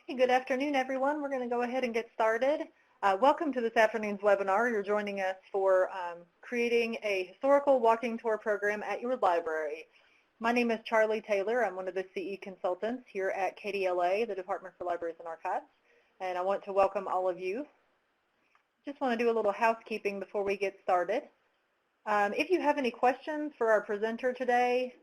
Hey, good afternoon, everyone. We're going to go ahead and get started. Welcome to this afternoon's webinar. You're joining us for creating a historical walking tour program at your library. My name is Charlie Taylor. I'm one of the CE consultants here at KDLA, the Department for Libraries and Archives, and I want to welcome all of you. Just want to do a little housekeeping before we get started. If you have any questions for our presenter today,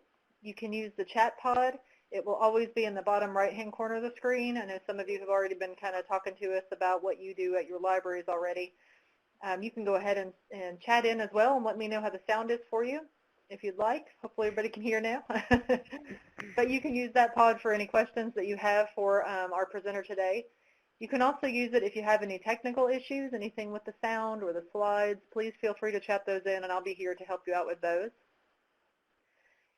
you can use the chat pod. It will always be in the bottom right-hand corner of the screen. I know some of you have already been kind of talking to us about what you do at your libraries already. You can go ahead and chat in as well and let me know how the sound is for you if you'd like. Hopefully everybody can hear now. But you can use that pod for any questions that you have for our presenter today. You can also use it if you have any technical issues, anything with the sound or the slides. Please feel free to chat those in and I'll be here to help you out with those.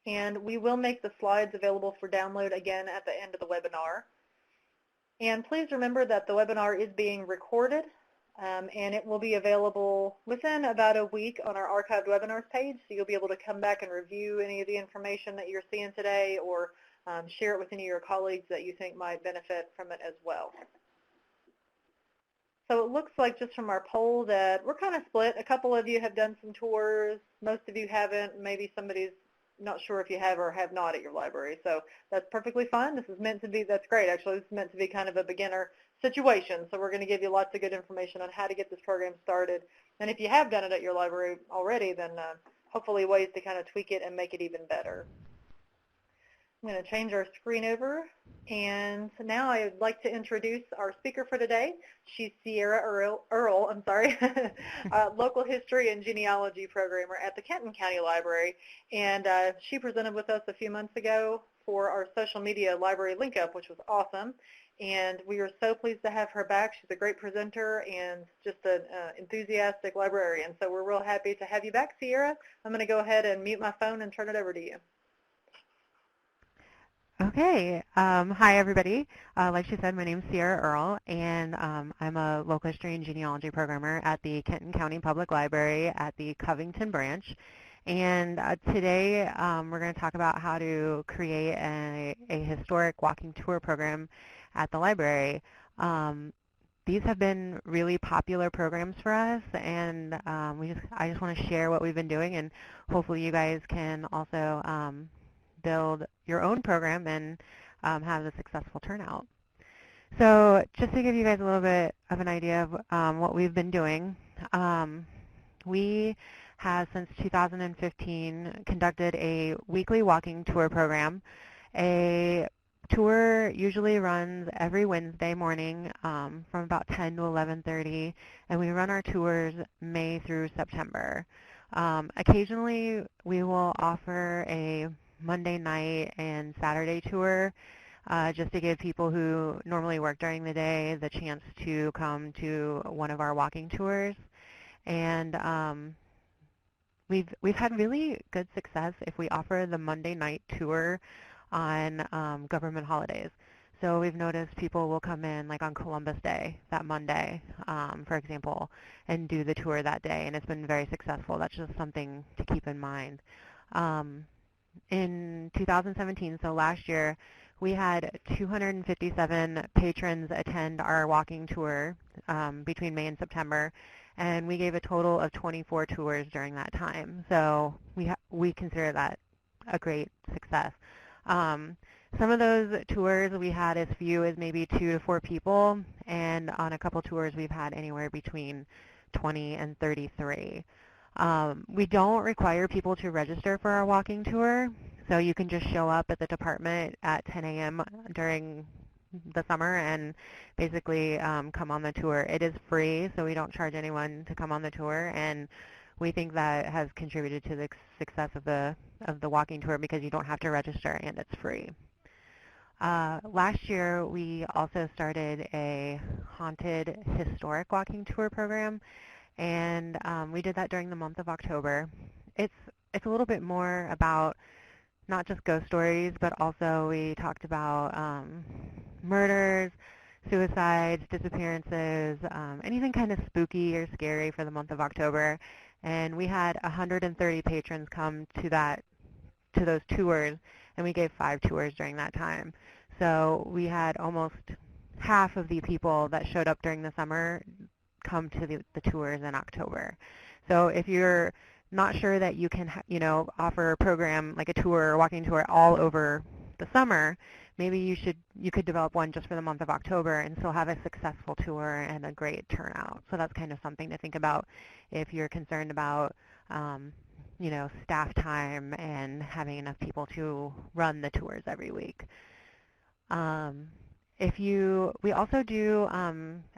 And we will make the slides available for download again at the end of the webinar. And please remember that the webinar is being recorded and it will be available within about a week on our archived webinars page, so you'll be able to come back and review any of the information that you're seeing today or share it with any of your colleagues that you think might benefit from it as well. So it looks like just from our poll that we're kind of split. A couple of you have done some tours, most of you haven't, maybe somebody's not sure if you have or have not at your library. So that's perfectly fine. This is meant to be, that's great actually, this is meant to be kind of a beginner situation. So we're going to give you lots of good information on how to get this program started. And if you have done it at your library already, then hopefully ways to kind of tweak it and make it even better. I'm going to change our screen over, and now I would like to introduce our speaker for today. She's Cierra Earl, local history and genealogy programmer at the Kenton County Library, and she presented with us a few months ago for our social media library link up, which was awesome, and we are so pleased to have her back. She's a great presenter and just an enthusiastic librarian, so we're real happy to have you back, Cierra. I'm going to go ahead and mute my phone and turn it over to you. Okay. Hi, everybody. Like she said, my name is Cierra Earl, and I'm a local history and genealogy programmer at the Kenton County Public Library at the Covington branch. And today we're going to talk about how to create a historic walking tour program at the library. These have been really popular programs for us, and I just want to share what we've been doing, and hopefully you guys can also build your own program and have a successful turnout. So just to give you guys a little bit of an idea of what we've been doing, we have since 2015 conducted a weekly walking tour program. A tour usually runs every Wednesday morning from about 10 to 11:30, and we run our tours May through September. Occasionally we will offer a Monday night and Saturday tour just to give people who normally work during the day the chance to come to one of our walking tours. And we've had really good success if we offer the Monday night tour on government holidays. So we've noticed people will come in like on Columbus Day, that Monday, for example, and do the tour that day, and it's been very successful. That's just something to keep in mind. In 2017, so last year, we had 257 patrons attend our walking tour between May and September, and we gave a total of 24 tours during that time. So we consider that a great success. Some of those tours we had as few as maybe 2 to 4 people, and on a couple tours we've had anywhere between 20 and 33. We don't require people to register for our walking tour, so you can just show up at the department at 10 a.m. during the summer and basically come on the tour. It is free, so we don't charge anyone to come on the tour, and we think that has contributed to the success of the walking tour because you don't have to register and it's free. Last year, we also started a haunted historic walking tour program, and we did that during the month of October. It's a little bit more about not just ghost stories, but also we talked about murders, suicides, disappearances, anything kind of spooky or scary for the month of October. And we had 130 patrons come to those tours, and we gave 5 tours during that time. So we had almost half of the people that showed up during the summer come to the tours in October. So if you're not sure that you can, offer a program like a tour or walking tour all over the summer, maybe you could develop one just for the month of October and still have a successful tour and a great turnout. So that's kind of something to think about if you're concerned about, staff time and having enough people to run the tours every week. We also do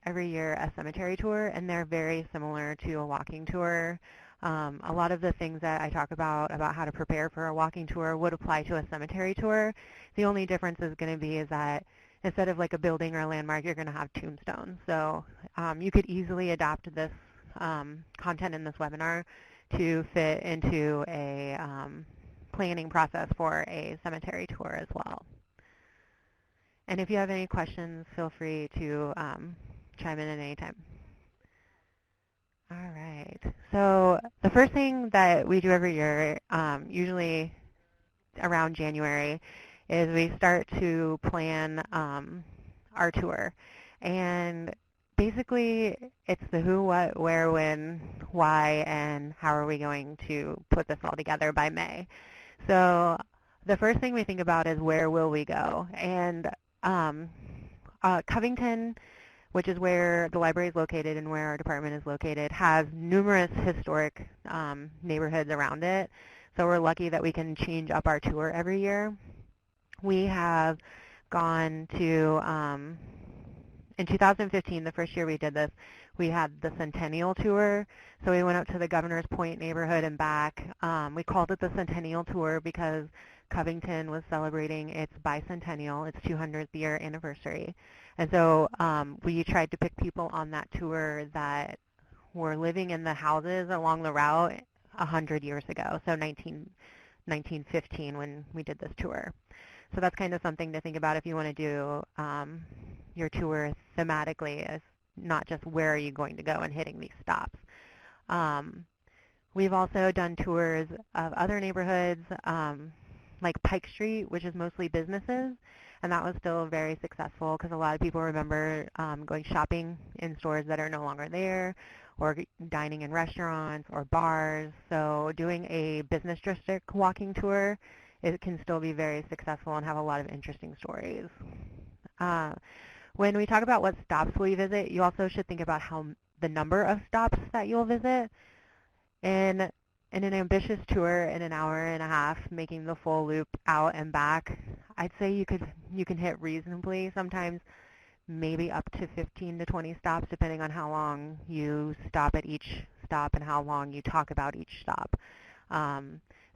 every year a cemetery tour, and they're very similar to a walking tour. A lot of the things that I talk about how to prepare for a walking tour would apply to a cemetery tour. The only difference is going to be is that instead of like a building or a landmark, you're going to have tombstones. So you could easily adapt this content in this webinar to fit into a planning process for a cemetery tour as well. And if you have any questions, feel free to chime in at any time. All right. So the first thing that we do every year, usually around January, is we start to plan our tour. And basically, it's the who, what, where, when, why, and how are we going to put this all together by May. So the first thing we think about is where will we go? And Covington, which is where the library is located and where our department is located, has numerous historic neighborhoods around it. So we're lucky that we can change up our tour every year. We have gone to, in 2015, the first year we did this, we had the Centennial Tour. So we went up to the Governor's Point neighborhood and back. We called it the Centennial Tour because Covington was celebrating its bicentennial, its 200th year anniversary. And so we tried to pick people on that tour that were living in the houses along the route 100 years ago, so 1915 when we did this tour. So that's kind of something to think about if you want to do your tour thematically, as not just where are you going to go and hitting these stops. We've also done tours of other neighborhoods, like Pike Street, which is mostly businesses, and that was still very successful because a lot of people remember going shopping in stores that are no longer there, or dining in restaurants or bars. So doing a business district walking tour, it can still be very successful and have a lot of interesting stories. When we talk about what stops will you visit, you also should think about the number of stops that you'll visit. In an ambitious tour in an hour and a half, making the full loop out and back, I'd say you can hit reasonably, sometimes maybe up to 15 to 20 stops, depending on how long you stop at each stop and how long you talk about each stop.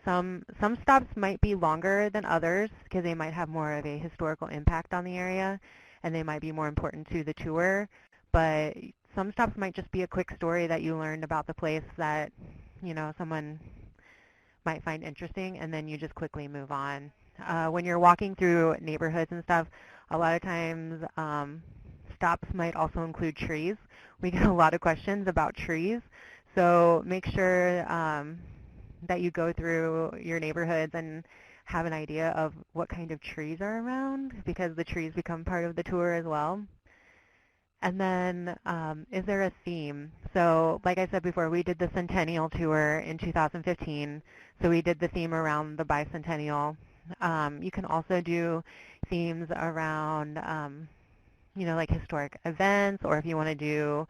Some stops might be longer than others because they might have more of a historical impact on the area and they might be more important to the tour, but some stops might just be a quick story that you learned about the place that someone might find interesting, and then you just quickly move on. When you're walking through neighborhoods and stuff, a lot of times stops might also include trees. We get a lot of questions about trees, so make sure that you go through your neighborhoods and have an idea of what kind of trees are around, because the trees become part of the tour as well. And then, is there a theme? So, like I said before, we did the Centennial Tour in 2015. So we did the theme around the bicentennial. You can also do themes around, like historic events, or if you want to do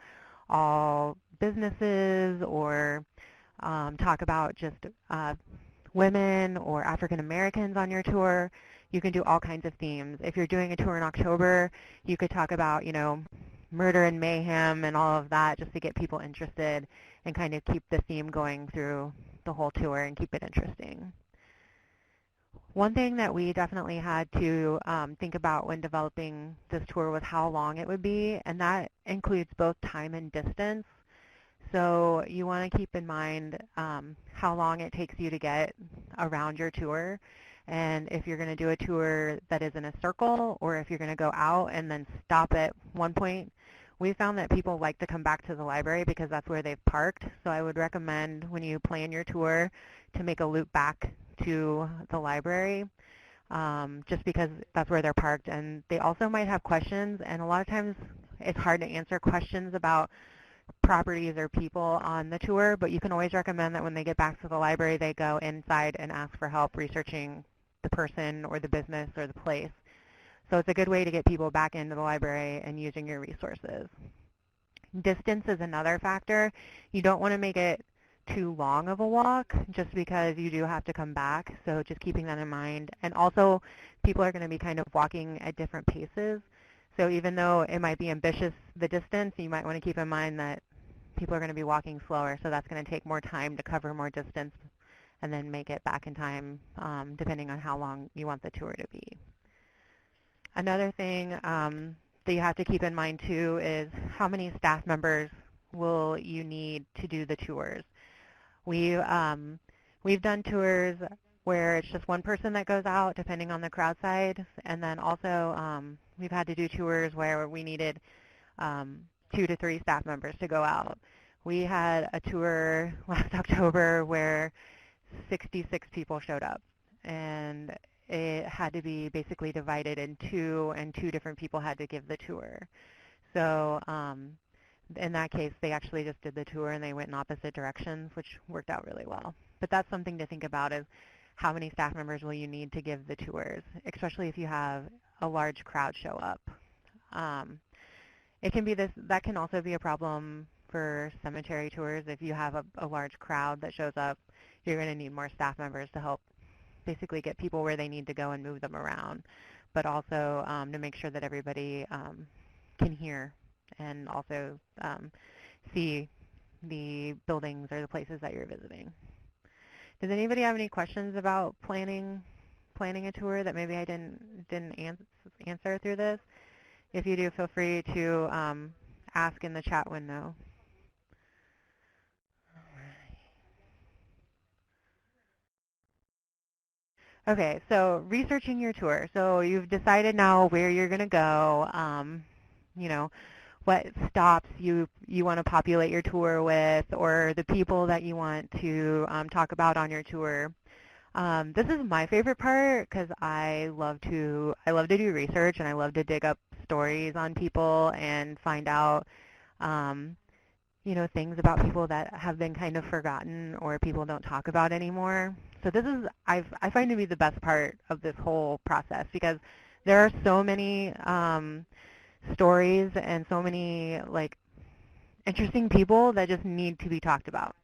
all businesses, or talk about just women or African Americans on your tour. You can do all kinds of themes. If you're doing a tour in October, you could talk about, murder and mayhem and all of that, just to get people interested and kind of keep the theme going through the whole tour and keep it interesting. One thing that we definitely had to think about when developing this tour was how long it would be, and that includes both time and distance. So you want to keep in mind how long it takes you to get around your tour. And if you're going to do a tour that is in a circle, or if you're going to go out and then stop at one point, we found that people like to come back to the library because that's where they've parked. So I would recommend when you plan your tour to make a loop back to the library. just because that's where they're parked. And they also might have questions, and a lot of times it's hard to answer questions about properties or people on the tour, but you can always recommend that when they get back to the library, they go inside and ask for help researching the person or the business or the place. So it's a good way to get people back into the library and using your resources. Distance is another factor. You don't want to make it too long of a walk just because you do have to come back, so just keeping that in mind. And also, people are going to be kind of walking at different paces. So even though it might be ambitious, the distance, you might want to keep in mind that people are going to be walking slower, so that's going to take more time to cover more distance and then make it back in time, depending on how long you want the tour to be. Another thing that you have to keep in mind too is how many staff members will you need to do the tours. We've done tours where it's just one person that goes out, depending on the crowd size, and then also we've had to do tours where we needed 2 to 3 staff members to go out. We had a tour last October where 66 people showed up, and it had to be basically divided in two, and 2 different people had to give the tour. So in that case, they actually just did the tour and they went in opposite directions, which worked out really well. But that's something to think about, is how many staff members will you need to give the tours, especially if you have a large crowd show up. It can be that can also be a problem for cemetery tours. If you have a large crowd that shows up, you're going to need more staff members to help basically get people where they need to go and move them around, but also to make sure that everybody can hear and also see the buildings or the places that you're visiting. Does anybody have any questions about planning a tour that maybe I didn't answer through this? If you do, feel free to ask in the chat window. Okay, so researching your tour. So you've decided now where you're going to go, you know, what stops you want to populate your tour with, or the people that you want to talk about on your tour. This is my favorite part because I love to do research, and I love to dig up stories on people and find out you know, things about people that have been kind of forgotten or people don't talk about anymore. So this is, I find to be the best part of this whole process, because there are so many stories and so many like interesting people that just need to be talked about.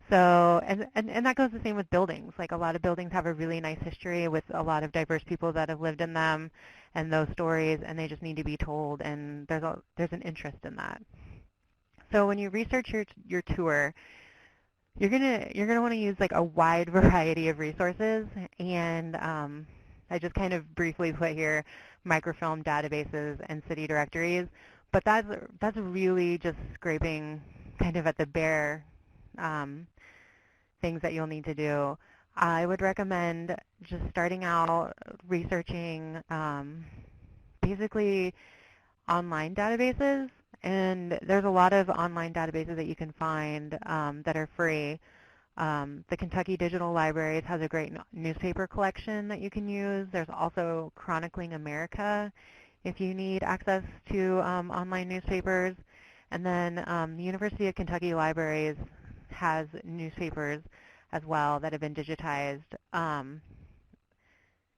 So, and that goes the same with buildings. Like, a lot of buildings have a really nice history with a lot of diverse people that have lived in them and those stories, and they just need to be told, and there's an interest in that. So when you research your tour, you're gonna want to use like a wide variety of resources, and I just kind of briefly put here microfilm databases and city directories, but that's really just scraping kind of at the bare things that you'll need to do. I would recommend just starting out researching basically online databases. And there's a lot of online databases that you can find that are free. The Kentucky Digital Libraries has a great newspaper collection that you can use. There's also Chronicling America if you need access to online newspapers. And then the University of Kentucky Libraries has newspapers as well that have been digitized.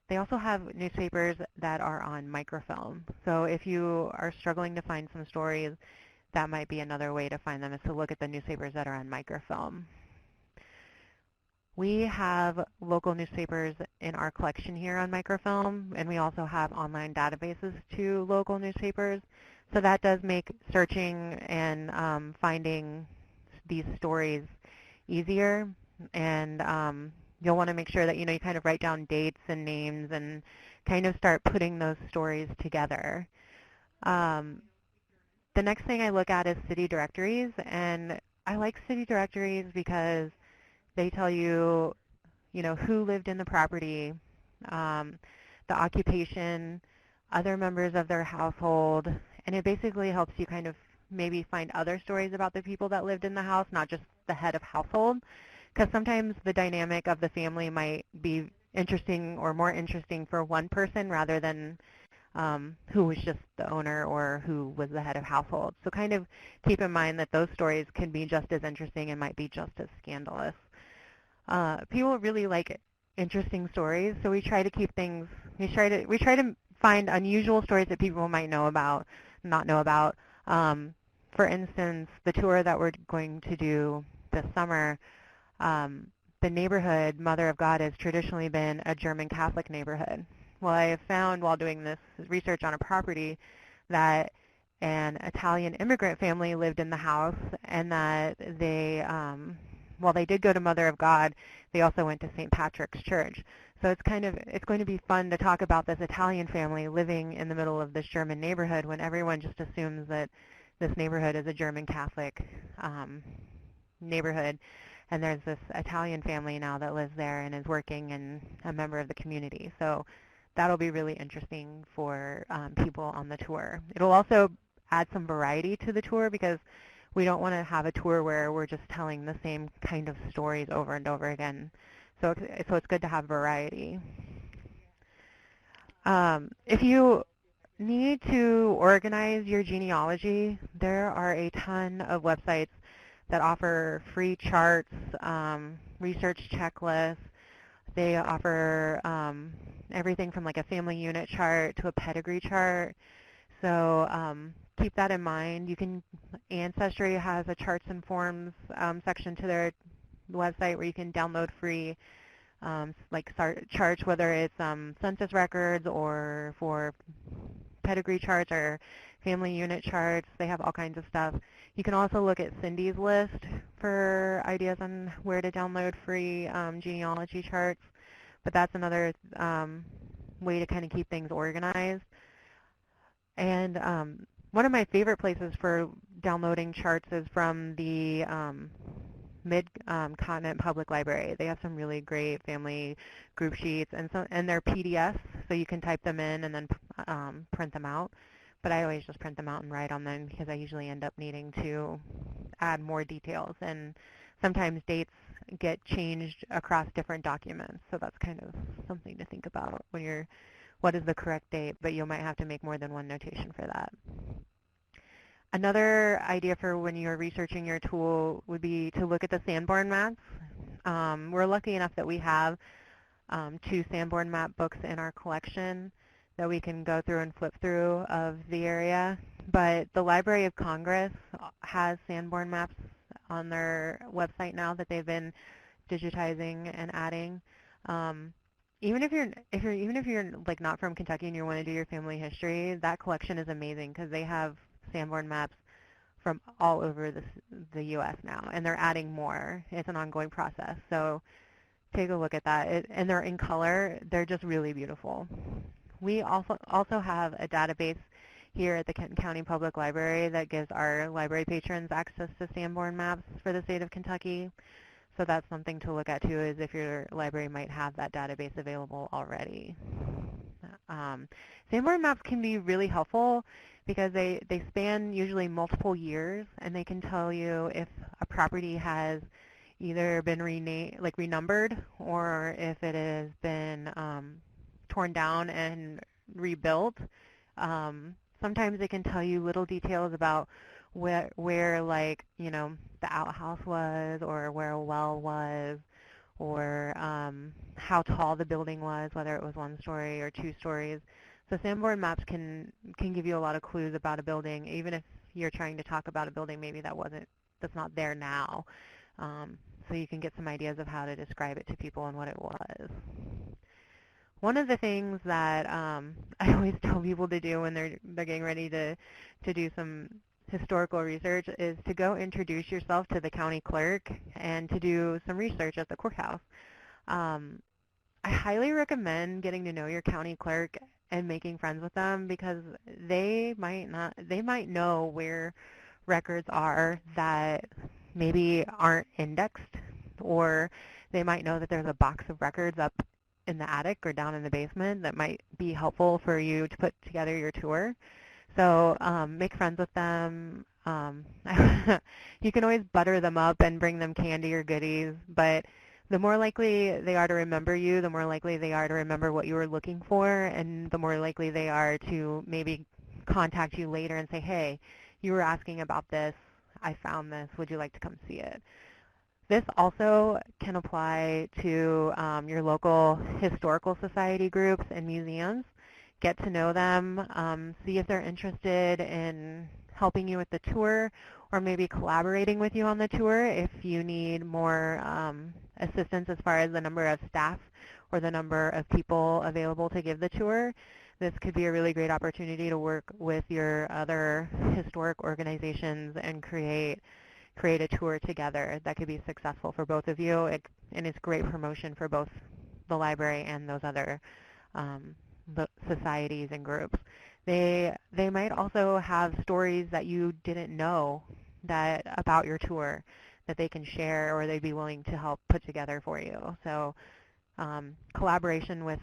They also have newspapers that are on microfilm. So if you are struggling to find some stories, that might be another way to find them, is to look at the newspapers that are on microfilm. We have local newspapers in our collection here on microfilm, and we also have online databases to local newspapers. So that does make searching and finding these stories easier. And you'll want to make sure that you kind of write down dates and names and kind of start putting those stories together. The next thing I look at is city directories, and I like city directories because they tell you, who lived in the property, the occupation, other members of their household, and it basically helps you kind of maybe find other stories about the people that lived in the house, not just the head of household. Because sometimes the dynamic of the family might be interesting or more interesting for one person rather than who was just the owner or who was the head of household. So kind of keep in mind that those stories can be just as interesting and might be just as scandalous. People really like interesting stories, so we try to keep things. We try to find unusual stories that people might know about, not know about. For instance, the tour that we're going to do this summer, the neighborhood Mother of God has traditionally been a German Catholic neighborhood. Well, I have found while doing this research on a property that an Italian immigrant family lived in the house, and that they, while they did go to Mother of God, they also went to St. Patrick's Church. So it's going to be fun to talk about this Italian family living in the middle of this German neighborhood when everyone just assumes that this neighborhood is a German Catholic neighborhood. And there's this Italian family now that lives there and is working and a member of the community. So that'll be really interesting for people on the tour. It'll also add some variety to the tour because we don't want to have a tour where we're just telling the same kind of stories over and over again. So it's good to have variety. If you need to organize your genealogy, there are a ton of websites that offer free charts, research checklists. They offer everything from like a family unit chart to a pedigree chart. So keep that in mind. Ancestry has a charts and forms section to their website where you can download free charts, whether it's census records or for pedigree charts or family unit charts. They have all kinds of stuff. You can also look at Cindy's list for ideas on where to download free genealogy charts, but that's another way to kind of keep things organized. And one of my favorite places for downloading charts is from the Mid-Continent Public Library. They have some really great family group sheets, and they're PDFs, so you can type them in and then print them out. But I always just print them out and write on them because I usually end up needing to add more details. And sometimes dates get changed across different documents, so that's kind of something to think about when what is the correct date, but you might have to make more than one notation for that. Another idea for when you're researching your tool would be to look at the Sanborn Maps. We're lucky enough that we have 2 Sanborn Map books in our collection that we can go through and flip through of the area. But the Library of Congress has Sanborn Maps on their website now that they've been digitizing and adding. Even if you're like not from Kentucky and you want to do your family history, that collection is amazing because they have Sanborn Maps from all over the U.S. now, and they're adding more. It's an ongoing process, so take a look at that. And they're in color. They're just really beautiful. We also have a database here at the Kenton County Public Library that gives our library patrons access to Sanborn Maps for the state of Kentucky. So that's something to look at too, is if your library might have that database available already. Sanborn Maps can be really helpful because they span usually multiple years, and they can tell you if a property has either been renumbered or if it has been torn down and rebuilt. Sometimes they can tell you little details about where like, you know, the outhouse was, or where a well was, or how tall the building was, whether it was 1 story or 2 stories. So Sanborn Maps can give you a lot of clues about a building, even if you're trying to talk about a building maybe that's not there now. So you can get some ideas of how to describe it to people and what it was. One of the things that I always tell people to do when they're getting ready to do some historical research is to go introduce yourself to the county clerk and to do some research at the courthouse. I highly recommend getting to know your county clerk and making friends with them, because they might know where records are that maybe aren't indexed, or they might know that there's a box of records up in the attic or down in the basement that might be helpful for you to put together your tour. So make friends with them. You can always butter them up and bring them candy or goodies, but the more likely they are to remember you, the more likely they are to remember what you were looking for, and the more likely they are to maybe contact you later and say, hey, you were asking about this, I found this, would you like to come see it? This also can apply to your local historical society groups and museums. Get to know them, see if they're interested in helping you with the tour or maybe collaborating with you on the tour if you need more assistance as far as the number of staff or the number of people available to give the tour. This could be a really great opportunity to work with your other historic organizations and create a tour together that could be successful for both of you, and it's great promotion for both the library and those other the societies and groups. They might also have stories that you didn't know that about your tour that they can share or they'd be willing to help put together for you. So collaboration with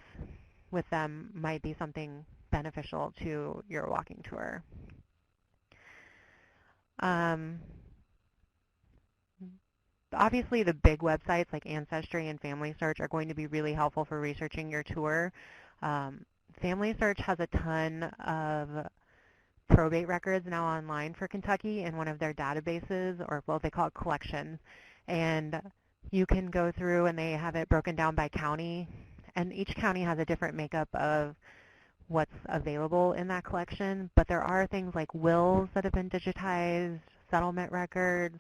them might be something beneficial to your walking tour. Obviously, the big websites like Ancestry and Family Search are going to be really helpful for researching your tour. Family Search has a ton of probate records now online for Kentucky in one of their databases, or well, they call it collections. And you can go through and they have it broken down by county. And each county has a different makeup of what's available in that collection. But there are things like wills that have been digitized, settlement records.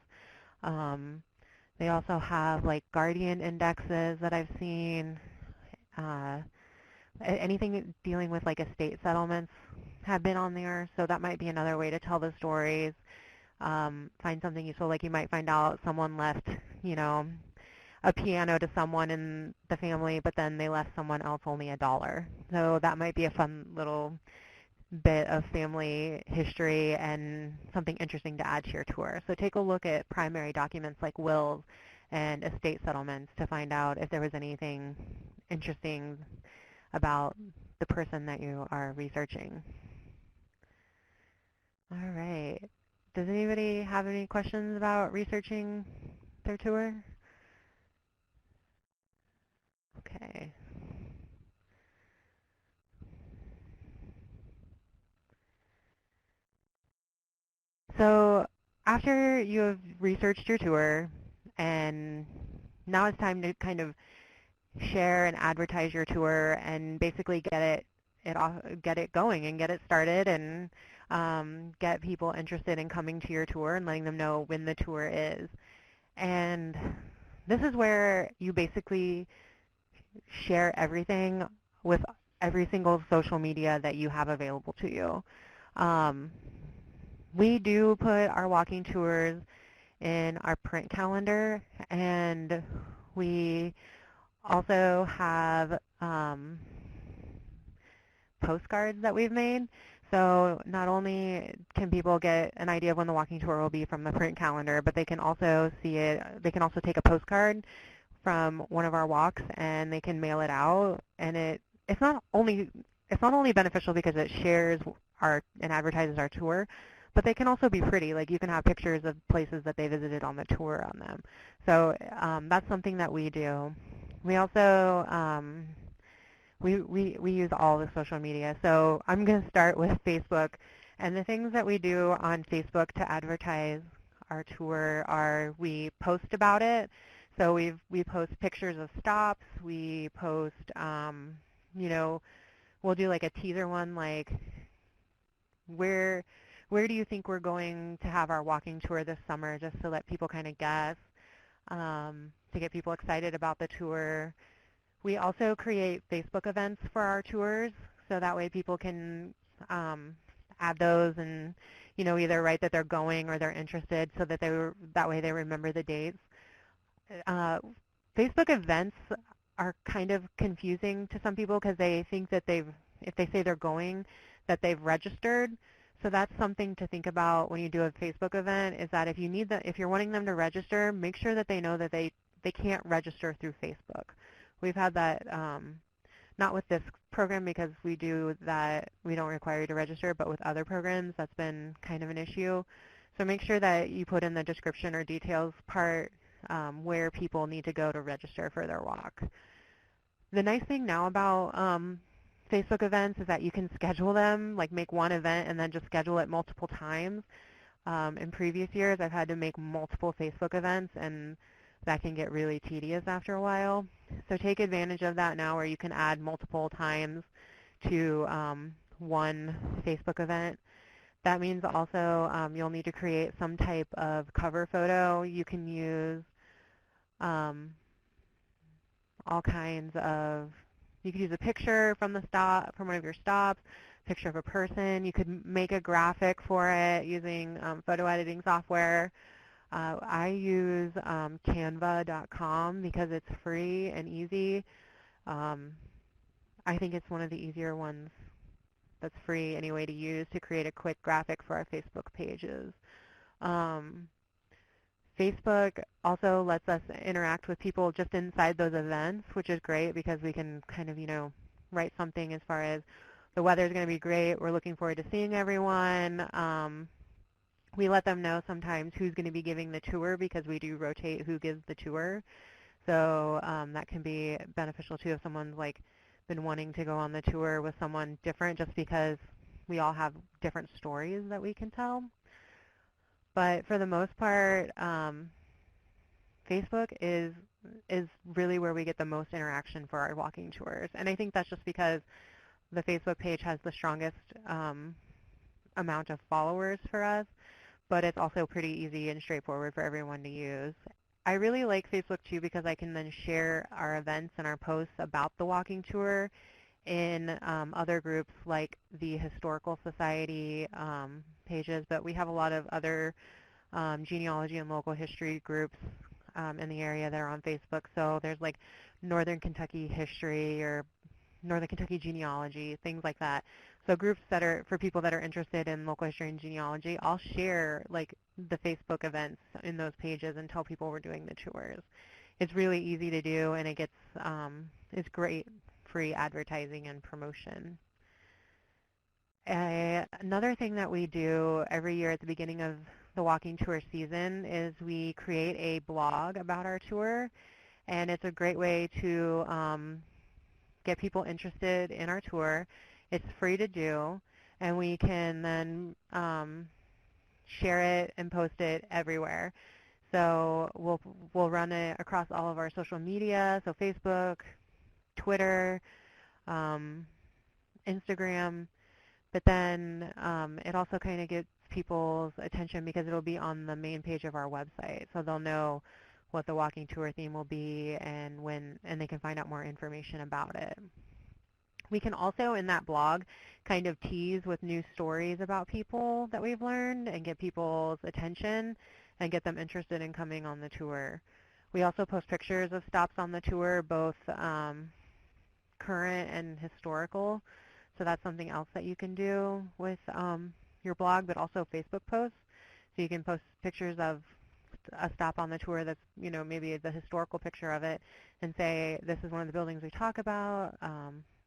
They also have like guardian indexes that I've seen. Anything dealing with like estate settlements have been on there, so that might be another way to tell the stories. Find something useful, like you might find out someone left, a piano to someone in the family, but then they left someone else only $1. So that might be a fun little bit of family history and something interesting to add to your tour. So take a look at primary documents like wills and estate settlements to find out if there was anything interesting about the person that you are researching. All right. Does anybody have any questions about researching their tour? Okay. So after you have researched your tour, and now it's time to kind of share and advertise your tour and basically get it going and get it started and get people interested in coming to your tour and letting them know when the tour is. And this is where you basically share everything with every single social media that you have available to you. We do put our walking tours in our print calendar, and we also have postcards that we've made. So not only can people get an idea of when the walking tour will be from the print calendar, but they can also see it. They can also take a postcard from one of our walks and they can mail it out. And it's not only beneficial because it shares and advertises our tour, but they can also be pretty. Like you can have pictures of places that they visited on the tour on them. So that's something that we do. We also we use all the social media. So I'm going to start with Facebook. And the things that we do on Facebook to advertise our tour are we post about it. So we post pictures of stops. We post, we'll do like a teaser one, like where do you think we're going to have our walking tour this summer, just to let people kind of guess, to get people excited about the tour. We also create Facebook events for our tours, so that way people can add those and, either write that they're going or they're interested, so that that way they remember the dates. Facebook events are kind of confusing to some people because they think that if they say they're going, that they've registered. So that's something to think about when you do a Facebook event, is that if you're wanting them to register, make sure that they know that they can't register through Facebook. We've had that, not with this program because we do that, we don't require you to register, but with other programs that's been kind of an issue. So make sure that you put in the description or details part where people need to go to register for their walk. The nice thing now about Facebook events is that you can schedule them, like make one event and then just schedule it multiple times. In previous years, I've had to make multiple Facebook events, and that can get really tedious after a while. So take advantage of that now where you can add multiple times to one Facebook event. That means also you'll need to create some type of cover photo. You can use all kinds of, you could use a picture from the stop, from one of your stops, picture of a person. You could make a graphic for it using photo editing software. I use canva.com because it's free and easy. I think it's one of the easier ones that's free anyway to use to create a quick graphic for our Facebook pages. Facebook also lets us interact with people just inside those events, which is great because we can kind of, write something as far as the weather's going to be great. We're looking forward to seeing everyone. We let them know sometimes who's going to be giving the tour because we do rotate who gives the tour. So that can be beneficial too if someone's been wanting to go on the tour with someone different just because we all have different stories that we can tell. But for the most part, Facebook is really where we get the most interaction for our walking tours. And I think that's just because the Facebook page has the strongest amount of followers for us, but it's also pretty easy and straightforward for everyone to use. I really like Facebook too because I can then share our events and our posts about the walking tour in other groups like the Historical Society pages, but we have a lot of other genealogy and local history groups in the area that are on Facebook. So there's like Northern Kentucky History or Northern Kentucky Genealogy, things like that. So groups that are for people that are interested in local history and genealogy, I'll share like the Facebook events in those pages and tell people we're doing the tours. It's really easy to do, and it gets it's great free advertising and promotion. Another thing that we do every year at the beginning of the walking tour season is we create a blog about our tour, and it's a great way to get people interested in our tour. It's free to do, and we can then share it and post it everywhere. So we'll run it across all of our social media, so Facebook, Twitter, Instagram, but then it also kind of gets people's attention because it'll be on the main page of our website, so they'll know what the walking tour theme will be and they can find out more information about it. We can also, in that blog, kind of tease with new stories about people that we've learned and get people's attention and get them interested in coming on the tour. We also post pictures of stops on the tour, both current and historical. So that's something else that you can do with your blog, but also Facebook posts. So you can post pictures of a stop on the tour that's, maybe the historical picture of it and say, this is one of the buildings we talk about.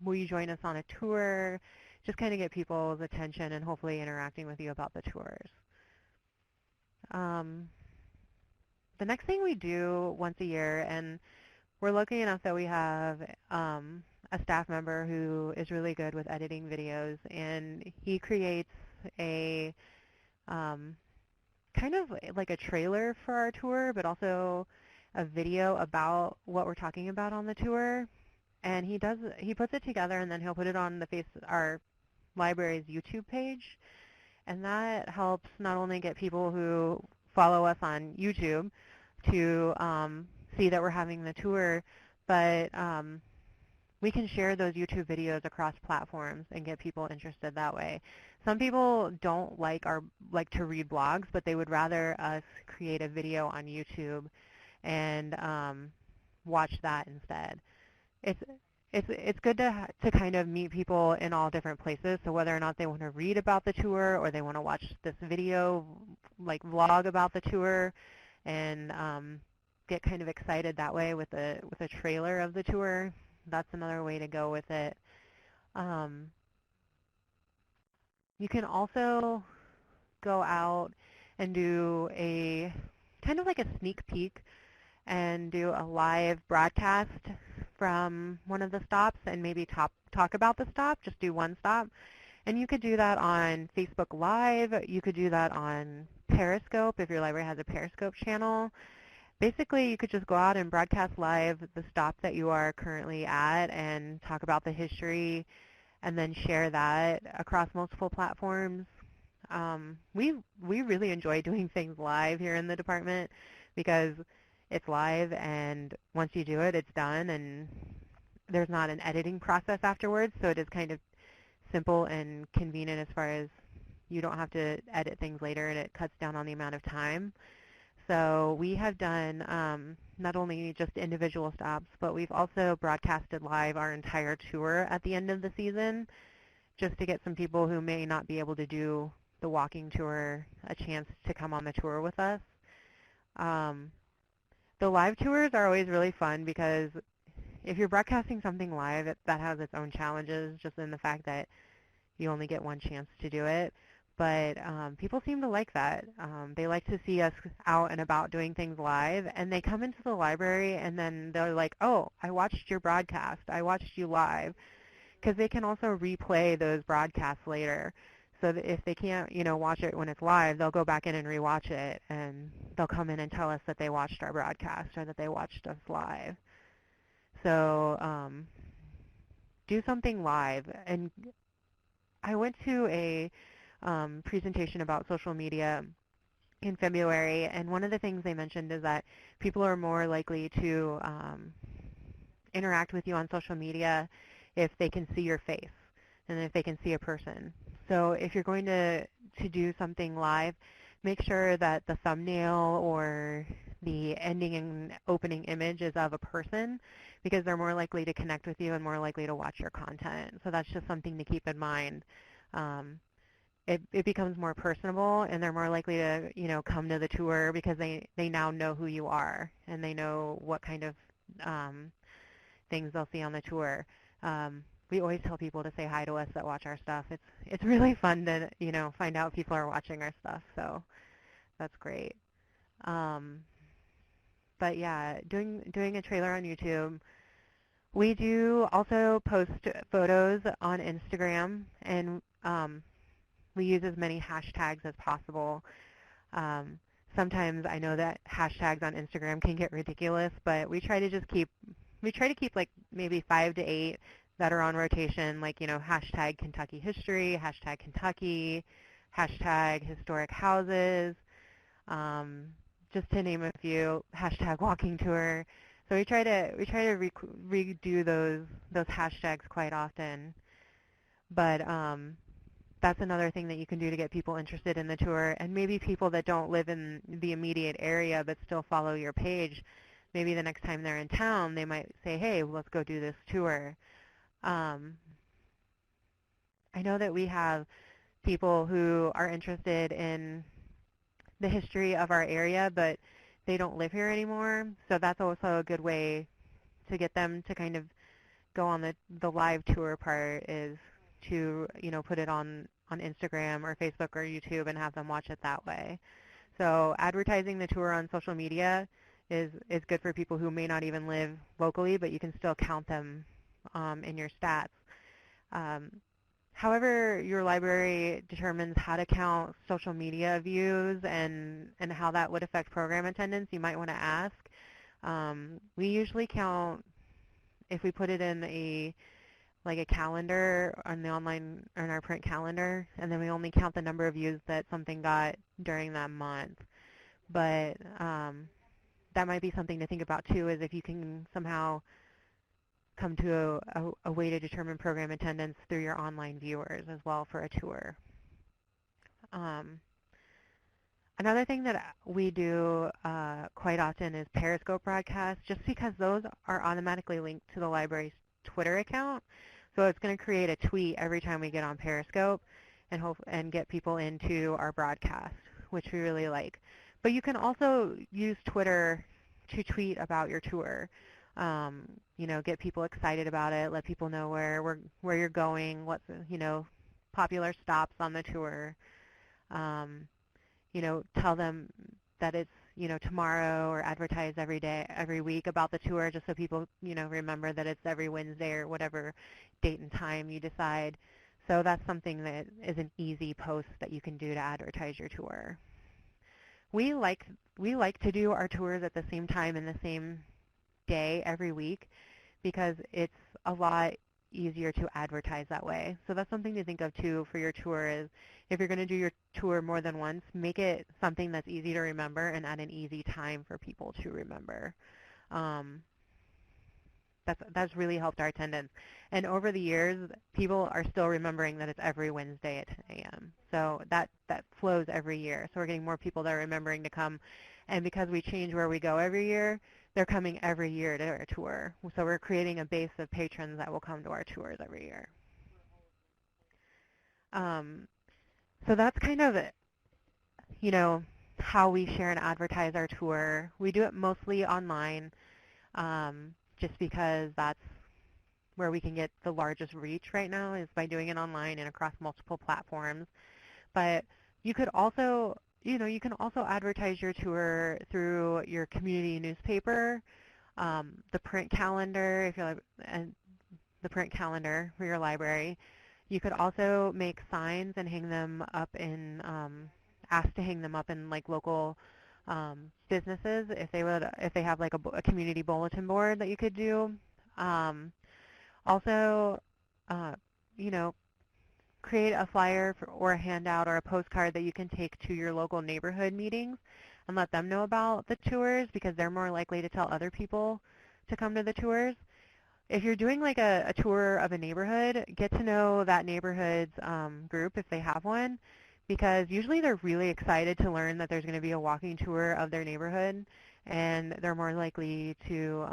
Will you join us on a tour? Just kind of get people's attention and hopefully interacting with you about the tours. The next thing we do once a year, and we're lucky enough that we have a staff member who is really good with editing videos, and he creates a kind of like a trailer for our tour, but also a video about what we're talking about on the tour. And he puts it together, and then he'll put it on our library's YouTube page, and that helps not only get people who follow us on YouTube to see that we're having the tour, but we can share those YouTube videos across platforms and get people interested that way. Some people don't like to read blogs, but they would rather us create a video on YouTube and watch that instead. It's good to kind of meet people in all different places. So whether or not they want to read about the tour or they want to watch this video, like vlog about the tour, and get kind of excited that way with a trailer of the tour, that's another way to go with it. You can also go out and do a kind of like a sneak peek and do a live broadcast from one of the stops and maybe talk about the stop, just do one stop. And you could do that on Facebook Live. You could do that on Periscope if your library has a Periscope channel. Basically, you could just go out and broadcast live the stop that you are currently at and talk about the history and then share that across multiple platforms. We really enjoy doing things live here in the department because it's live, and once you do it, it's done, and there's not an editing process afterwards, so it is kind of simple and convenient as far as you don't have to edit things later, and it cuts down on the amount of time. So we have done not only just individual stops, but we've also broadcasted live our entire tour at the end of the season just to get some people who may not be able to do the walking tour a chance to come on the tour with us. The live tours are always really fun because if you're broadcasting something live, that has its own challenges just in the fact that you only get one chance to do it. But people seem to like that. They like to see us out and about doing things live, and they come into the library and then they're like, oh, I watched your broadcast. I watched you live. Because they can also replay those broadcasts later. So that if they can't, watch it when it's live, they'll go back in and rewatch it, and they'll come in and tell us that they watched our broadcast or that they watched us live. So do something live. And I went to a presentation about social media in February, and one of the things they mentioned is that people are more likely to interact with you on social media if they can see your face and if they can see a person. So if you're going to do something live, make sure that the thumbnail or the ending and opening image is of a person because they're more likely to connect with you and more likely to watch your content. So that's just something to keep in mind. It becomes more personable, and they're more likely to, come to the tour because they now know who you are and they know what kind of things they'll see on the tour. We always tell people to say hi to us that watch our stuff. It's really fun to, find out people are watching our stuff, so that's great. But yeah, doing a trailer on YouTube. We do also post photos on Instagram, and we use as many hashtags as possible. Sometimes I know that hashtags on Instagram can get ridiculous, but we try to keep like maybe 5 to 8 that are on rotation, like, hashtag Kentucky history, hashtag Kentucky, hashtag historic houses, just to name a few, hashtag walking tour. So we try to redo those hashtags quite often. But that's another thing that you can do to get people interested in the tour, and maybe people that don't live in the immediate area but still follow your page. Maybe the next time they're in town, they might say, hey, let's go do this tour. I know that we have people who are interested in the history of our area, but they don't live here anymore. So that's also a good way to get them to kind of go on the live tour part, is to, put it on Instagram or Facebook or YouTube and have them watch it that way. So advertising the tour on social media is good for people who may not even live locally, but you can still count them in your stats. However, your library determines how to count social media views and how that would affect program attendance, you might want to ask. We usually count, if we put it in a calendar on the online or in our print calendar, and then we only count the number of views that something got during that month. But that might be something to think about too, is if you can somehow come to a way to determine program attendance through your online viewers as well for a tour. Another thing that we do quite often is Periscope broadcasts, just because those are automatically linked to the library's Twitter account. So it's going to create a tweet every time we get on Periscope and get people into our broadcast, which we really like. But you can also use Twitter to tweet about your tour. Get people excited about it, let people know where you're going, what's, popular stops on the tour. Tell them that it's, tomorrow, or advertise every day, every week about the tour, just so people, remember that it's every Wednesday or whatever date and time you decide. So that's something that is an easy post that you can do to advertise your tour. We like to do our tours at the same time and the same day every week because it's a lot easier to advertise that way. So that's something to think of too for your tour is if you're going to do your tour more than once, make it something that's easy to remember and at an easy time for people to remember. That's really helped our attendance. And over the years, people are still remembering that it's every Wednesday at 10 a.m. So that flows every year. So we're getting more people that are remembering to come. And because we change where we go every year, they're coming every year to our tour. So we're creating a base of patrons that will come to our tours every year. So that's kind of, how we share and advertise our tour. We do it mostly online. Just because that's where we can get the largest reach right now is by doing it online and across multiple platforms. But you could also, you can also advertise your tour through your community newspaper, the print calendar, if you're the print calendar for your library. You could also make signs and hang them up in, ask to hang them up in like local businesses if they have like a community bulletin board that you could do. Also, create a flyer or a handout or a postcard that you can take to your local neighborhood meetings and let them know about the tours because they're more likely to tell other people to come to the tours. If you're doing like a tour of a neighborhood, get to know that neighborhood's group if they have one, because usually they're really excited to learn that there's going to be a walking tour of their neighborhood, and they're more likely to,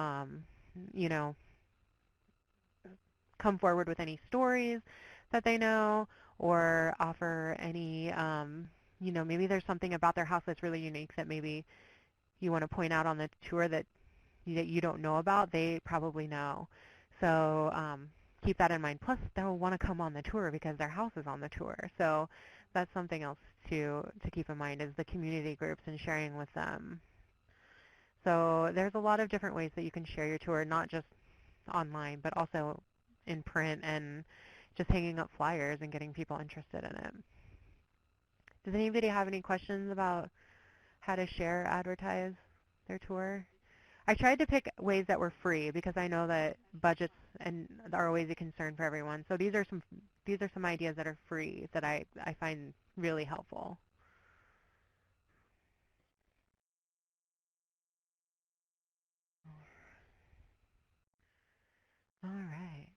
come forward with any stories that they know or offer any, maybe there's something about their house that's really unique that maybe you want to point out on the tour that you don't know about. They probably know. So keep that in mind. Plus, they'll want to come on the tour because their house is on the tour. So that's something else to keep in mind is the community groups and sharing with them. So there's a lot of different ways that you can share your tour, not just online, but also in print and just hanging up flyers and getting people interested in it. Does anybody have any questions about how to share, advertise their tour? I tried to pick ways that were free because I know that budgets are always a concern for everyone. So these are some ideas that are free that I find really helpful. All right.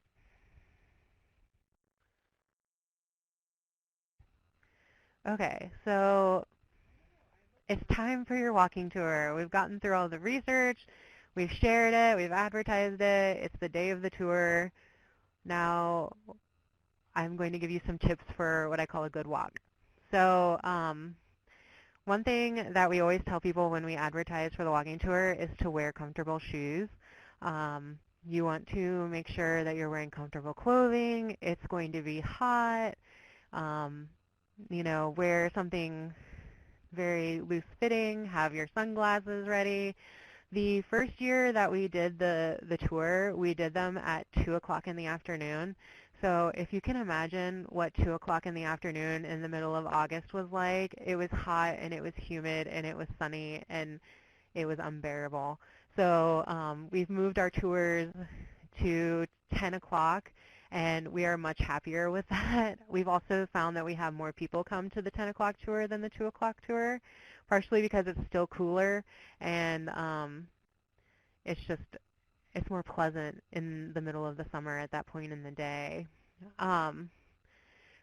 Okay, so it's time for your walking tour. We've gotten through all the research. We've shared it. We've advertised it. It's the day of the tour. Now I'm going to give you some tips for what I call a good walk. So one thing that we always tell people when we advertise for the walking tour is to wear comfortable shoes. You want to make sure that you're wearing comfortable clothing. It's going to be hot. Wear something very loose-fitting. Have your sunglasses ready. The first year that we did the tour, we did them at 2 o'clock in the afternoon. So if you can imagine what 2 o'clock in the afternoon in the middle of August was like, it was hot and it was humid and it was sunny and it was unbearable. So we've moved our tours to 10 o'clock and we are much happier with that. We've also found that we have more people come to the 10 o'clock tour than the 2 o'clock tour, partially because it's still cooler and it's more pleasant in the middle of the summer at that point in the day.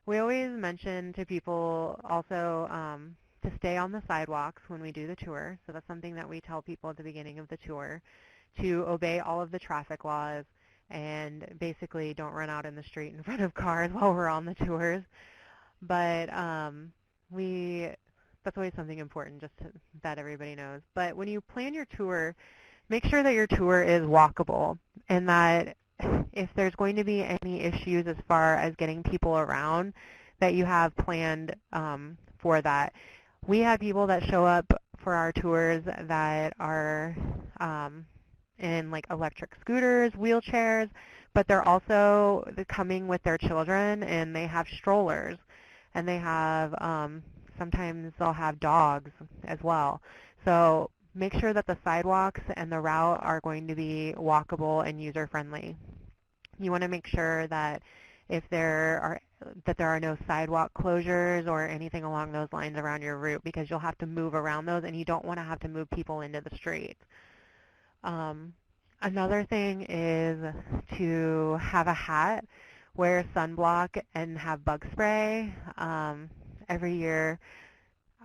We always mention to people also to stay on the sidewalks when we do the tour. So that's something that we tell people at the beginning of the tour, to obey all of the traffic laws and basically don't run out in the street in front of cars while we're on the tours. But that's always something important just that everybody knows. But when you plan your tour, make sure that your tour is walkable and that if there's going to be any issues as far as getting people around, that you have planned for that. We have people that show up for our tours that are in like electric scooters, wheelchairs, but they're also coming with their children, and they have strollers, and they have sometimes they'll have dogs as well. So make sure that the sidewalks and the route are going to be walkable and user-friendly. You want to make sure that if there are no sidewalk closures or anything along those lines around your route, because you'll have to move around those, and you don't want to have to move people into the street. Another thing is to have a hat, wear sunblock, and have bug spray. Every year,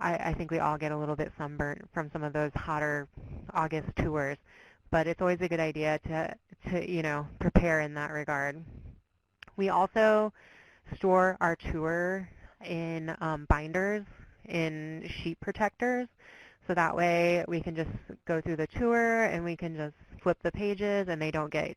I think we all get a little bit sunburnt from some of those hotter August tours, but it's always a good idea to prepare in that regard. We also store our tour in binders, in sheet protectors, so that way we can just go through the tour and we can just flip the pages and they don't get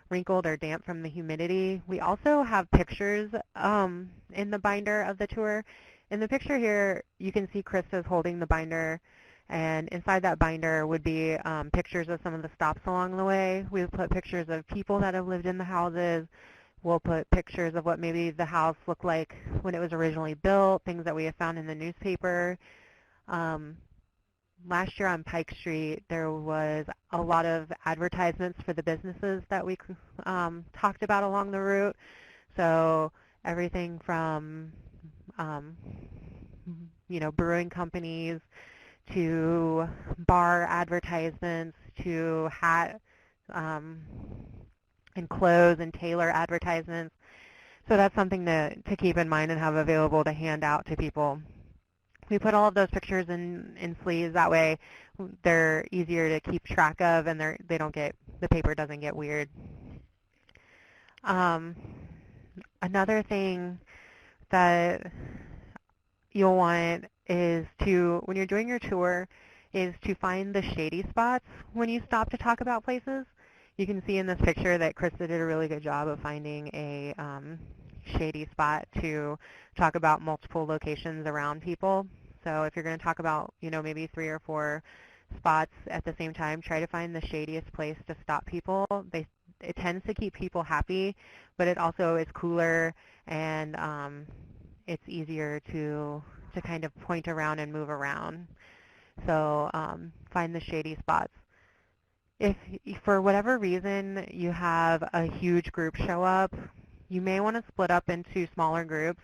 wrinkled or damp from the humidity. We also have pictures in the binder of the tour. In the picture here, you can see Krista's holding the binder, and inside that binder would be pictures of some of the stops along the way. We've put pictures of people that have lived in the houses. We'll put pictures of what maybe the house looked like when it was originally built, things that we have found in the newspaper. Last year on Pike Street, there was a lot of advertisements for the businesses that we talked about along the route. So everything from brewing companies to bar advertisements to hat and clothes and tailor advertisements. So that's something to keep in mind and have available to hand out to people. We put all of those pictures in sleeves. That way they're easier to keep track of, and the paper doesn't get weird. Another thing that you'll want is when you're doing your tour, is to find the shady spots when you stop to talk about places. You can see in this picture that Krista did a really good job of finding a shady spot to talk about multiple locations around people. So if you're going to talk about, maybe 3 or 4 spots at the same time, try to find the shadiest place to stop people. It tends to keep people happy, but it also is cooler, and it's easier to kind of point around and move around. So find the shady spots. If for whatever reason you have a huge group show up, you may want to split up into smaller groups,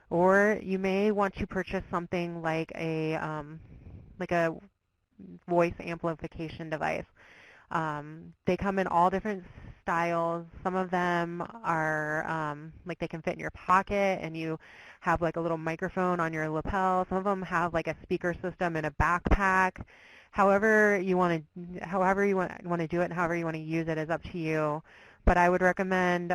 or you may want to purchase something like a voice amplification device. They come in all different styles. Some of them are like they can fit in your pocket, and you have like a little microphone on your lapel. Some of them have like a speaker system in a backpack. However you want to do it, and however you want to use it is up to you. But I would recommend,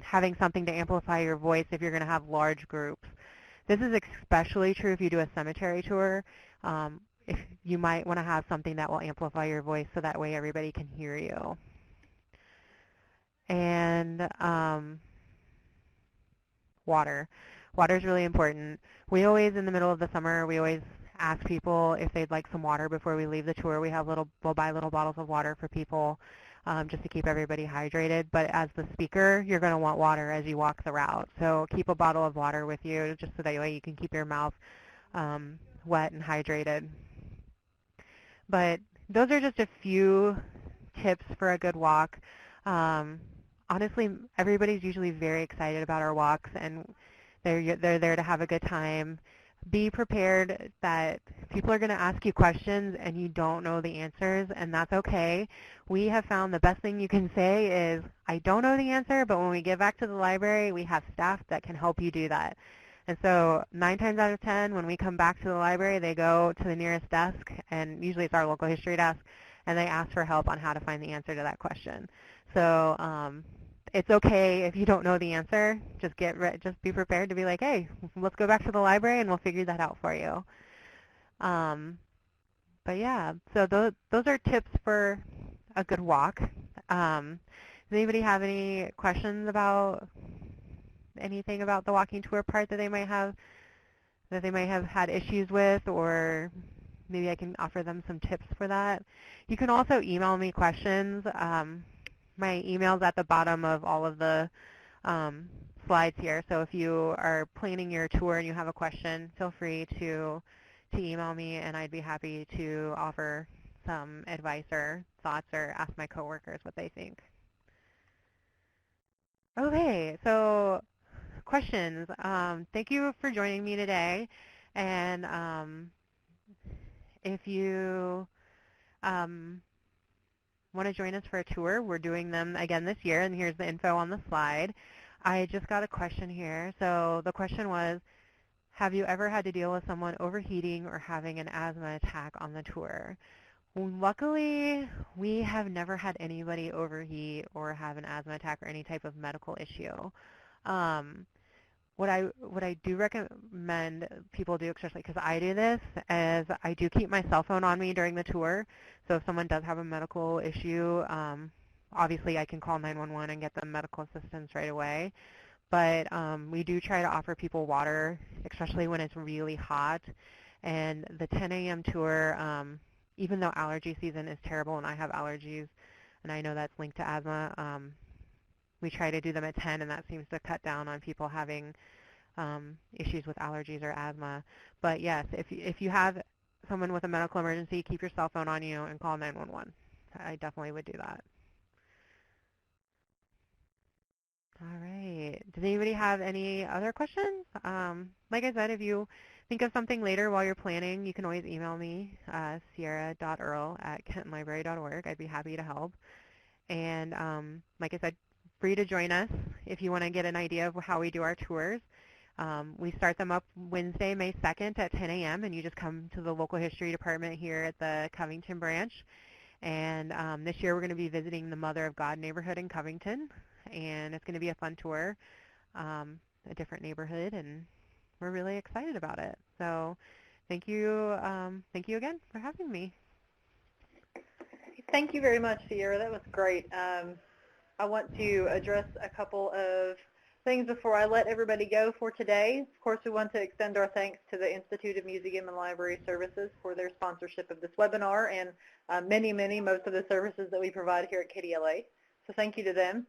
having something to amplify your voice if you're going to have large groups. This is especially true if you do a cemetery tour. If you might want to have something that will amplify your voice so that way everybody can hear you. And water. Water is really important. We always, in the middle of the summer, we always ask people if they'd like some water before we leave the tour. We'll buy little bottles of water for people just to keep everybody hydrated. But as the speaker, you're going to want water as you walk the route. So keep a bottle of water with you just so that way you can keep your mouth wet and hydrated. But those are just a few tips for a good walk. Honestly, everybody's usually very excited about our walks, and they're there to have a good time. Be prepared that people are going to ask you questions and you don't know the answers, and that's okay. We have found the best thing you can say is, I don't know the answer, but when we get back to the library, we have staff that can help you do that. And so 9 times out of 10, when we come back to the library, they go to the nearest desk, and usually it's our local history desk, and they ask for help on how to find the answer to that question. So it's okay if you don't know the answer. Just be prepared to be like, hey, let's go back to the library and we'll figure that out for you. But yeah, so those are tips for a good walk. Does anybody have any questions about anything about the walking tour part that they might have that they might have had issues with, or maybe I can offer them some tips for that. You can also email me questions. My email's at the bottom of all of the slides here, so if you are planning your tour and you have a question, feel free to email me, and I'd be happy to offer some advice or thoughts or ask my coworkers what they think. Okay, so questions. Thank you for joining me today, and if you want to join us for a tour, we're doing them again this year, and here's the info on the slide. I just got a question here. So the question was, have you ever had to deal with someone overheating or having an asthma attack on the tour? Luckily, we have never had anybody overheat or have an asthma attack or any type of medical issue. What I do recommend people do, especially because I do this, is I do keep my cell phone on me during the tour. So if someone does have a medical issue, obviously I can call 911 and get them medical assistance right away. But we do try to offer people water, especially when it's really hot. And the 10 a.m. tour, even though allergy season is terrible and I have allergies, and I know that's linked to asthma, we try to do them at 10, and that seems to cut down on people having issues with allergies or asthma. But yes, if you have someone with a medical emergency, keep your cell phone on you and call 911. I definitely would do that. All right. Does anybody have any other questions? Like I said, if you think of something later while you're planning, you can always email me, sierra.earl@kentonlibrary.org. I'd be happy to help. And like I said, free to join us if you want to get an idea of how we do our tours. We start them up Wednesday, May 2nd at 10 a.m., and you just come to the local history department here at the Covington branch. And this year we're going to be visiting the Mother of God neighborhood in Covington, and it's going to be a fun tour, a different neighborhood, and we're really excited about it. So thank you again for having me. Thank you very much, Sierra. That was great. I want to address a couple of things before I let everybody go for today. Of course, we want to extend our thanks to the Institute of Museum and Library Services for their sponsorship of this webinar and most of the services that we provide here at KDLA. So thank you to them.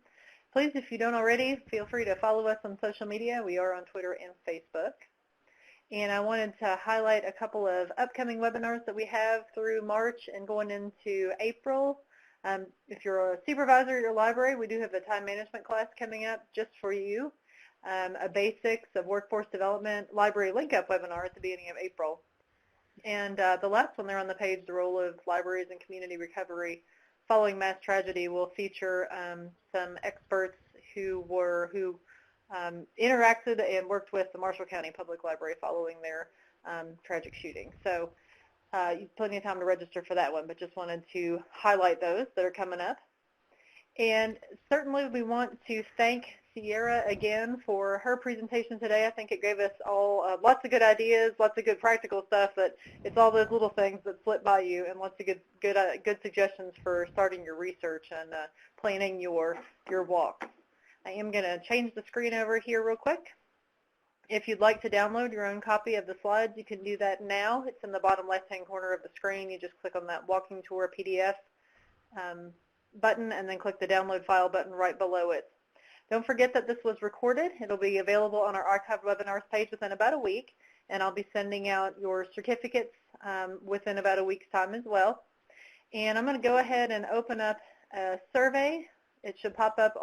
Please, if you don't already, feel free to follow us on social media. We are on Twitter and Facebook. And I wanted to highlight a couple of upcoming webinars that we have through March and going into April. If you're a supervisor at your library, we do have a time management class coming up just for you, a basics of workforce development library link-up webinar at the beginning of April. And the last one there on the page, the role of libraries in community recovery following mass tragedy, will feature some experts who interacted and worked with the Marshall County Public Library following their tragic shooting. So you have plenty of time to register for that one, but just wanted to highlight those that are coming up. And certainly we want to thank Sierra again for her presentation today. I think it gave us all lots of good ideas, lots of good practical stuff, but it's all those little things that slip by you, and lots of good suggestions for starting your research and planning your walk. I am going to change the screen over here real quick. If you'd like to download your own copy of the slides, you can do that now. It's in the bottom left-hand corner of the screen. You just click on that Walking Tour PDF button and then click the Download File button right below it. Don't forget that this was recorded. It'll be available on our archived webinars page within about a week, and I'll be sending out your certificates within about a week's time as well. And I'm going to go ahead and open up a survey. It should pop up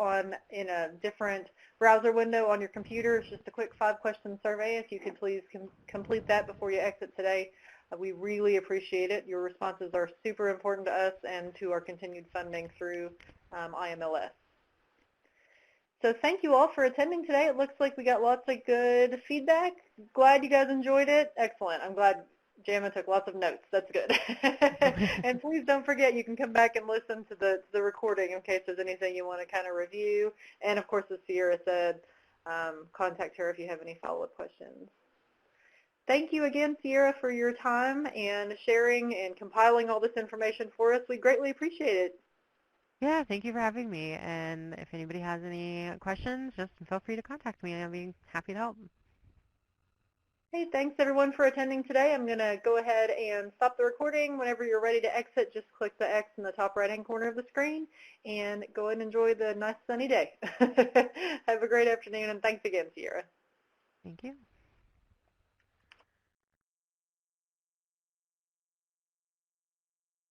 in a different browser window on your computer. It's just a quick 5-question survey. If you could please complete that before you exit today, we really appreciate it. Your responses are super important to us and to our continued funding through IMLS. So thank you all for attending today. It looks like we got lots of good feedback. Glad you guys enjoyed it. Excellent. I'm glad Jamma took lots of notes. That's good. And please don't forget, you can come back and listen to the recording in case there's anything you want to kind of review. And of course, as Sierra said, contact her if you have any follow-up questions. Thank you again, Sierra, for your time and sharing and compiling all this information for us. We greatly appreciate it. Yeah, thank you for having me. And if anybody has any questions, just feel free to contact me. I'll be happy to help. Hey, thanks everyone for attending today. I'm going to go ahead and stop the recording. Whenever you're ready to exit, just click the X in the top right-hand corner of the screen and go ahead and enjoy the nice sunny day. Have a great afternoon, and thanks again, Sierra. Thank you.